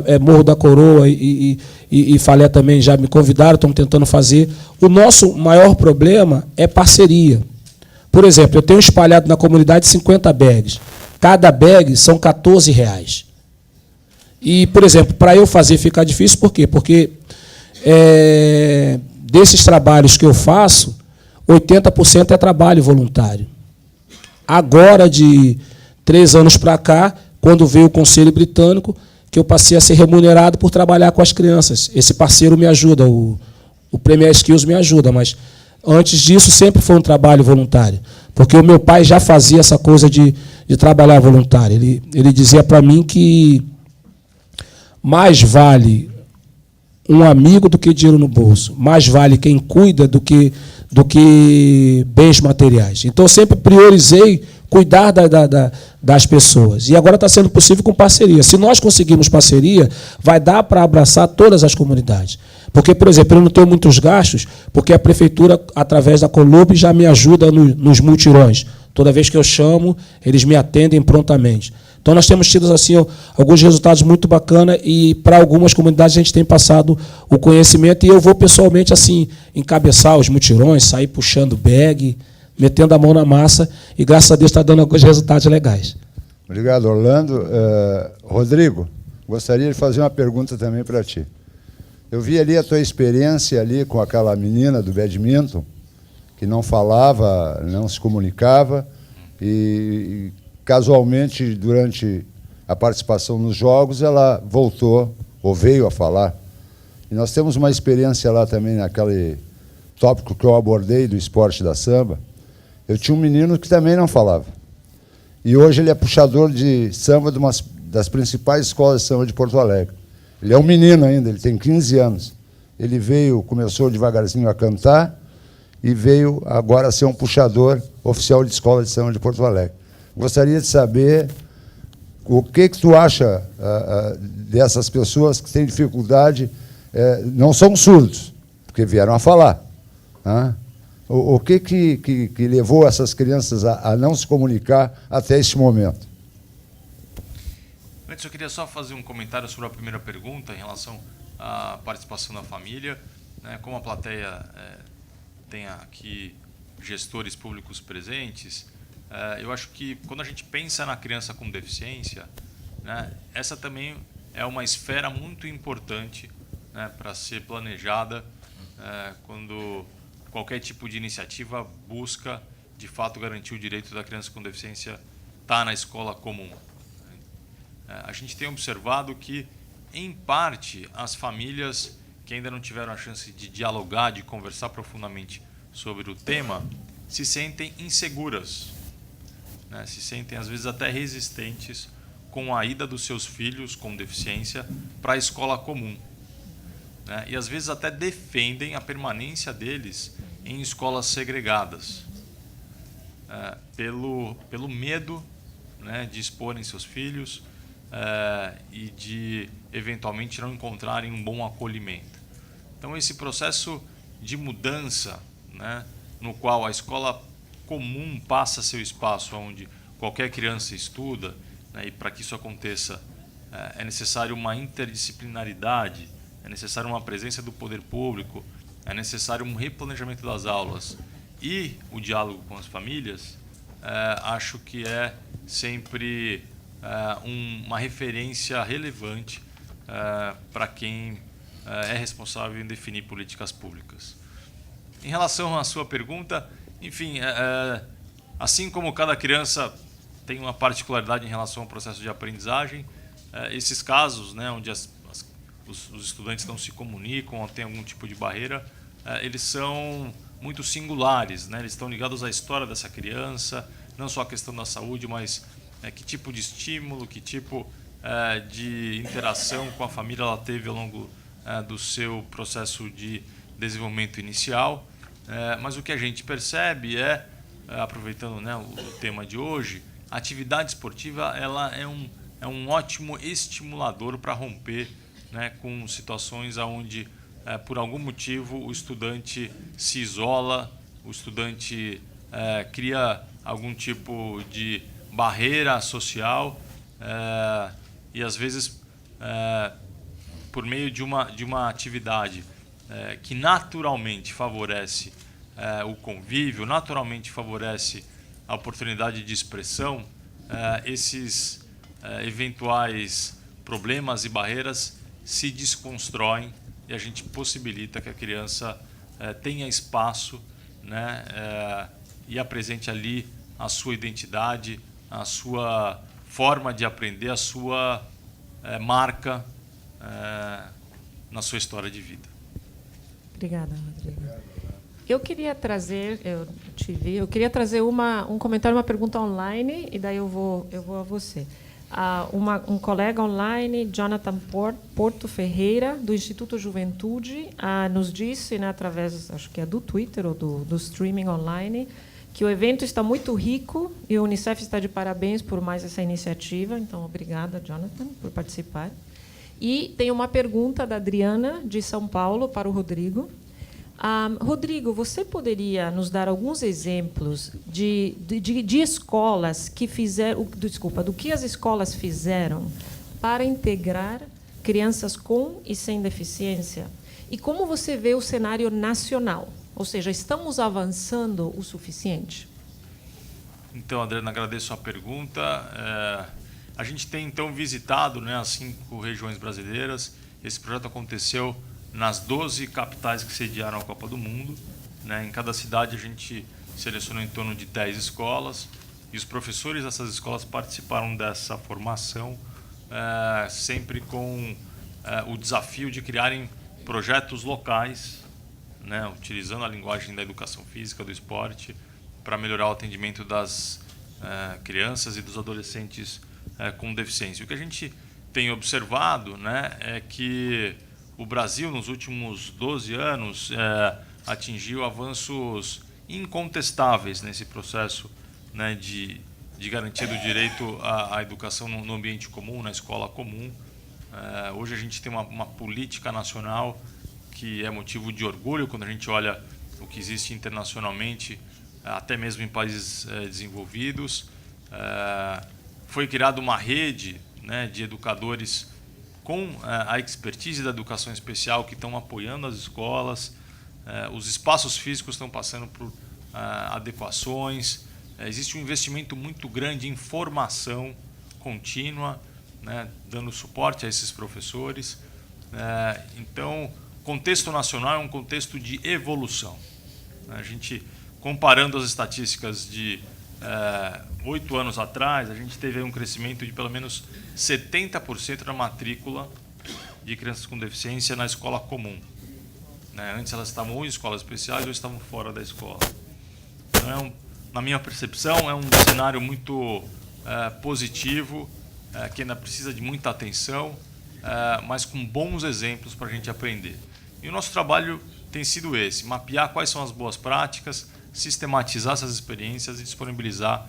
é Morro da Coroa e Falé também já me convidaram, estão tentando fazer. O nosso maior problema é parceria. Por exemplo, eu tenho espalhado na comunidade 50 bags. Cada bag são R$14. E, por exemplo, para eu fazer fica difícil, por quê? Porque desses trabalhos que eu faço, 80% é trabalho voluntário. Agora, de 3 anos para cá, quando veio o Conselho Britânico, que eu passei a ser remunerado por trabalhar com as crianças. Esse parceiro me ajuda, o Premier Skills me ajuda, mas antes disso sempre foi um trabalho voluntário. Porque o meu pai já fazia essa coisa de trabalhar voluntário. Ele dizia para mim que mais vale um amigo do que dinheiro no bolso. Mais vale quem cuida do que bens materiais. Então, eu sempre priorizei cuidar das pessoas. E agora está sendo possível com parceria. Se nós conseguirmos parceria, vai dar para abraçar todas as comunidades. Porque, por exemplo, eu não tenho muitos gastos, porque a prefeitura, através da Colub, já me ajuda nos multirões. Toda vez que eu chamo, eles me atendem prontamente. Então, nós temos tido assim, alguns resultados muito bacanas e, para algumas comunidades, a gente tem passado o conhecimento e eu vou, pessoalmente, assim, encabeçar os mutirões, sair puxando bag, metendo a mão na massa e, graças a Deus, está dando alguns resultados legais. Obrigado, Orlando. Rodrigo, gostaria de fazer uma pergunta também para ti. Eu vi ali a tua experiência ali com aquela menina do badminton, que não falava, não se comunicava, e casualmente, durante a participação nos jogos, ela voltou, ou veio a falar. E nós temos uma experiência lá também, naquele tópico que eu abordei, do esporte da samba. Eu tinha um menino que também não falava. E hoje ele é puxador de samba de uma das principais escolas de samba de Porto Alegre. Ele é um menino ainda, ele tem 15 anos. Ele começou devagarzinho a cantar e veio agora a ser um puxador oficial de escola de samba de Porto Alegre. Gostaria de saber o que tu acha dessas pessoas que têm dificuldade, não são surdos, porque vieram a falar. Né? O que levou essas crianças a não se comunicar até este momento? Antes, eu queria só fazer um comentário sobre a primeira pergunta em relação à participação da família. Né? Como a plateia tem aqui gestores públicos presentes, eu acho que quando a gente pensa na criança com deficiência, né, essa também é uma esfera muito importante, né, para ser planejada quando qualquer tipo de iniciativa busca, de fato, garantir o direito da criança com deficiência estar na escola comum. a gente tem observado que, em parte, as famílias que ainda não tiveram a chance de dialogar, de conversar profundamente sobre o tema, se sentem inseguras, né? Se sentem, às vezes, até resistentes com a ida dos seus filhos com deficiência para a escola comum, né? E, às vezes, até defendem a permanência deles em escolas segregadas, pelo medo, né, de exporem seus filhos e de, eventualmente, não encontrarem um bom acolhimento. Então, esse processo de mudança, né, no qual a escola comum passa seu espaço onde qualquer criança estuda, né, e para que isso aconteça é necessário uma interdisciplinaridade, é necessário uma presença do poder público, é necessário um replanejamento das aulas e o diálogo com as famílias, acho que é sempre uma referência relevante para quem é responsável em definir políticas públicas. Em relação à sua pergunta, enfim, assim como cada criança tem uma particularidade em relação ao processo de aprendizagem, esses casos, né, onde os estudantes não se comunicam ou têm algum tipo de barreira, eles são muito singulares, né? Eles estão ligados à história dessa criança, não só a questão da saúde, mas que tipo de estímulo, que tipo de interação com a família ela teve ao longo do seu processo de desenvolvimento inicial. Mas o que a gente percebe aproveitando, né, o tema de hoje, a atividade esportiva ela é um ótimo estimulador para romper, né, com situações onde, por algum motivo, o estudante se isola, o estudante cria algum tipo de barreira social e, às vezes, por meio de uma atividade que naturalmente favorece o convívio, naturalmente favorece a oportunidade de expressão, esses eventuais problemas e barreiras se desconstroem e a gente possibilita que a criança tenha espaço, né, e apresente ali a sua identidade, a sua forma de aprender, a sua marca na sua história de vida. Obrigada, Rodrigo. Eu queria trazer, eu queria trazer um comentário, uma pergunta online, e daí eu vou a você. Um colega online, Jonathan Porto Ferreira, do Instituto Juventude, nos disse, né, através, acho que é do Twitter ou do streaming online, que o evento está muito rico e o Unicef está de parabéns por mais essa iniciativa. Então, obrigada, Jonathan, por participar. E tem uma pergunta da Adriana, de São Paulo, para o Rodrigo. Rodrigo, você poderia nos dar alguns exemplos de escolas que fizeram, do que as escolas fizeram para integrar crianças com e sem deficiência? E como você vê o cenário nacional? Ou seja, estamos avançando o suficiente? Então, Adriana, agradeço a pergunta. A gente tem, então, visitado, né, as 5 regiões brasileiras. Esse projeto aconteceu nas 12 capitais que sediaram a Copa do Mundo, né? Em cada cidade a gente selecionou em torno de 10 escolas e os professores dessas escolas participaram dessa formação, sempre com o desafio de criarem projetos locais, né, utilizando a linguagem da educação física, do esporte, para melhorar o atendimento das crianças e dos adolescentes com deficiência. O que a gente tem observado, né, é que o Brasil, nos últimos 12 anos, atingiu avanços incontestáveis nesse processo, né, de garantia do direito à educação no ambiente comum, na escola comum. Hoje a gente tem uma política nacional que é motivo de orgulho quando a gente olha o que existe internacionalmente, até mesmo em países desenvolvidos. Foi criada uma rede, né, de educadores com a expertise da educação especial que estão apoiando as escolas. Os espaços físicos estão passando por adequações. Existe um investimento muito grande em formação contínua, né, dando suporte a esses professores. Então, o contexto nacional é um contexto de evolução. A gente, comparando as estatísticas de 8 anos atrás, a gente teve um crescimento de pelo menos 70% na matrícula de crianças com deficiência na escola comum. Né? Antes elas estavam ou em escolas especiais ou estavam fora da escola. Então, na minha percepção, é um cenário muito positivo, que ainda precisa de muita atenção, mas com bons exemplos para a gente aprender. E o nosso trabalho tem sido esse: mapear quais são as boas práticas, sistematizar essas experiências e disponibilizar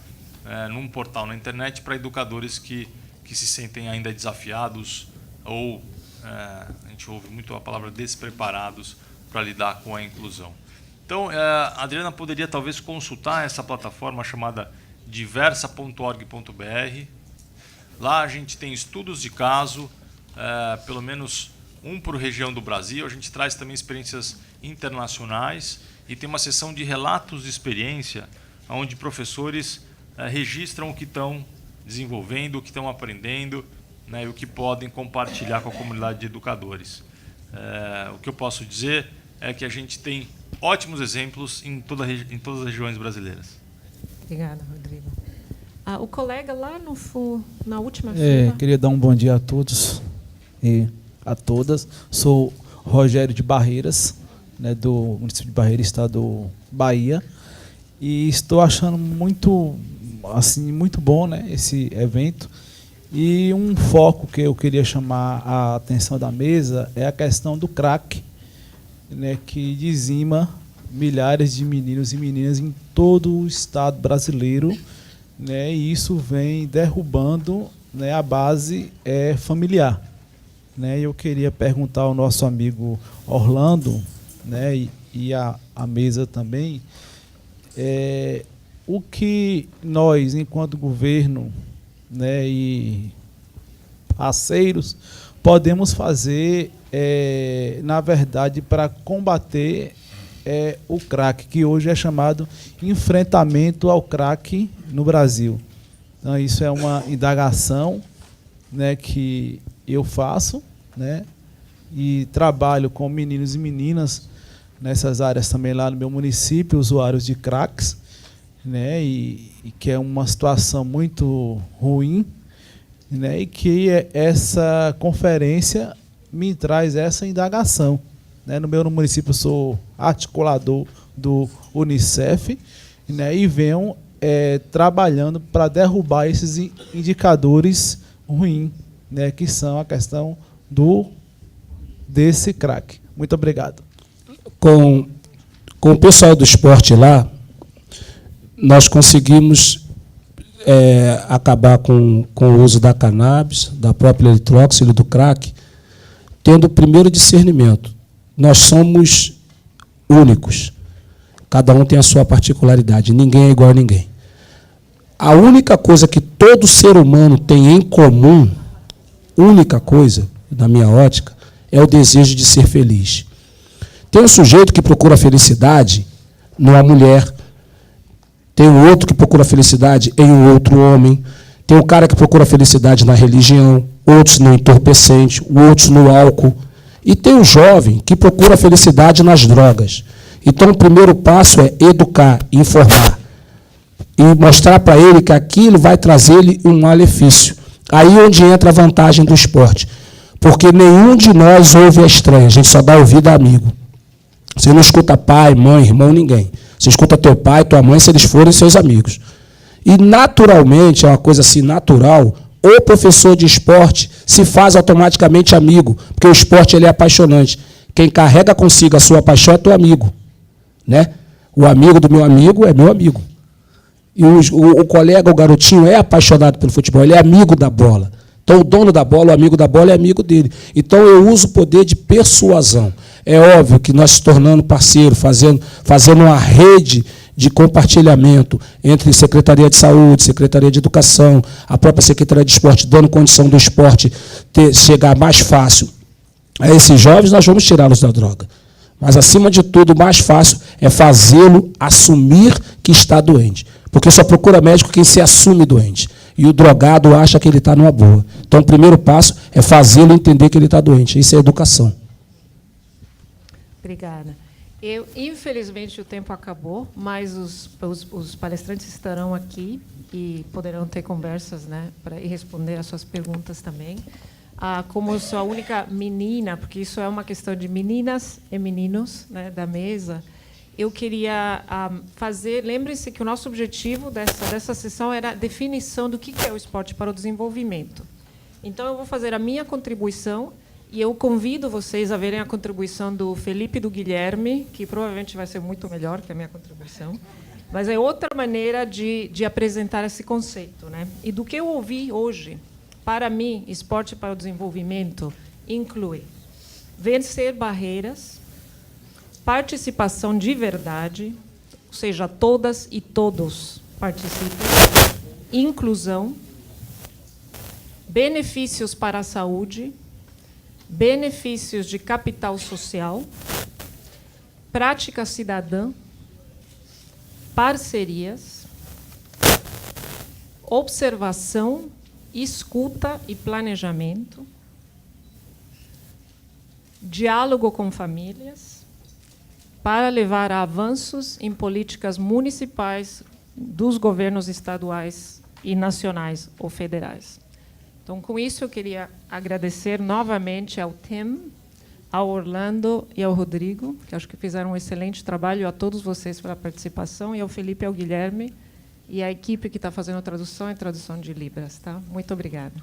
num portal na internet para educadores que se sentem ainda desafiados ou, a gente ouve muito a palavra despreparados para lidar com a inclusão. Então, a Adriana poderia talvez consultar essa plataforma chamada diversa.org.br. Lá a gente tem estudos de caso, pelo menos um por região do Brasil. A gente traz também experiências internacionais e tem uma seção de relatos de experiência, onde professores registram o que estão desenvolvendo, o que estão aprendendo, né, e o que podem compartilhar com a comunidade de educadores. O que eu posso dizer é que a gente tem ótimos exemplos em todas as regiões brasileiras. Obrigada, Rodrigo. O colega lá no fundo, na última fila. Queria dar um bom dia a todos e a todas. Sou Rogério de Barreiras, né, do município de Barreiras, estado Bahia, e estou achando muito bom, né, esse evento. E um foco que eu queria chamar a atenção da mesa é a questão do crack, né, que dizima milhares de meninos e meninas em todo o estado brasileiro, né, e isso vem derrubando, né, a base familiar. Né, eu queria perguntar ao nosso amigo Orlando, né, e a mesa também, o que nós, enquanto governo, né, e parceiros, podemos fazer, na verdade, para combater o crack, que hoje é chamado enfrentamento ao crack no Brasil. Então, isso é uma indagação, né, que eu faço, né, e trabalho com meninos e meninas nessas áreas também lá no meu município, usuários de cracks, né, e que é uma situação muito ruim, né, e que essa conferência me traz essa indagação. Né, no meu município eu sou articulador do Unicef, né, e venho trabalhando para derrubar esses indicadores ruins, né, que são a questão desse crack. Muito obrigado. Com o pessoal do esporte lá, nós conseguimos acabar com o uso da cannabis, da própria eletrôxilo, do crack, tendo o primeiro discernimento. Nós somos únicos. Cada um tem a sua particularidade. Ninguém é igual a ninguém. A única coisa que todo ser humano tem em comum, única coisa, na minha ótica, é o desejo de ser feliz. Tem um sujeito que procura felicidade numa mulher, tem um outro que procura felicidade em um outro homem, tem um cara que procura felicidade na religião, outros no entorpecente, outros no álcool, e tem um jovem que procura felicidade nas drogas. Então, o primeiro passo é educar, informar, e mostrar para ele que aquilo vai trazer-lhe um malefício. Aí onde entra a vantagem do esporte. Porque nenhum de nós ouve a estranha, a gente só dá ouvido a amigo. Você não escuta pai, mãe, irmão, ninguém. Você escuta teu pai, tua mãe, se eles forem seus amigos. E, naturalmente, é uma coisa assim natural, o professor de esporte se faz automaticamente amigo, porque o esporte ele é apaixonante. Quem carrega consigo a sua paixão é teu amigo. Né? O amigo do meu amigo é meu amigo. E o colega, o garotinho, é apaixonado pelo futebol, ele é amigo da bola. Então, o dono da bola, o amigo da bola, é amigo dele. Então, eu uso o poder de persuasão. É óbvio que nós se tornando parceiro, fazendo uma rede de compartilhamento entre Secretaria de Saúde, Secretaria de Educação, a própria Secretaria de Esporte, dando condição do esporte chegar mais fácil a esses jovens, nós vamos tirá-los da droga. Mas, acima de tudo, o mais fácil é fazê-lo assumir que está doente. Porque só procura médico quem se assume doente. E o drogado acha que ele está numa boa. Então, o primeiro passo é fazê-lo entender que ele está doente. Isso é educação. Obrigada. Infelizmente, o tempo acabou, mas os palestrantes estarão aqui e poderão ter conversas, né, e responder às suas perguntas também. Como eu sou a única menina, porque isso é uma questão de meninas e meninos, né, da mesa, eu queria fazer... Lembre-se que o nosso objetivo dessa sessão era a definição do que é o esporte para o desenvolvimento. Então, eu vou fazer a minha contribuição e eu convido vocês a verem a contribuição do Felipe e do Guilherme, que provavelmente vai ser muito melhor que a minha contribuição, mas é outra maneira de apresentar esse conceito, né? E do que eu ouvi hoje, para mim, esporte para o desenvolvimento inclui vencer barreiras, participação de verdade, ou seja, todas e todos participem, inclusão, benefícios para a saúde, benefícios de capital social, prática cidadã, parcerias, observação, escuta e planejamento, diálogo com famílias, para levar a avanços em políticas municipais dos governos estaduais e nacionais ou federais. Então, com isso, eu queria agradecer novamente ao Tim, ao Orlando e ao Rodrigo, que acho que fizeram um excelente trabalho, a todos vocês pela participação, e ao Felipe e ao Guilherme, e à equipe que está fazendo a tradução e tradução de Libras. Tá? Muito obrigada.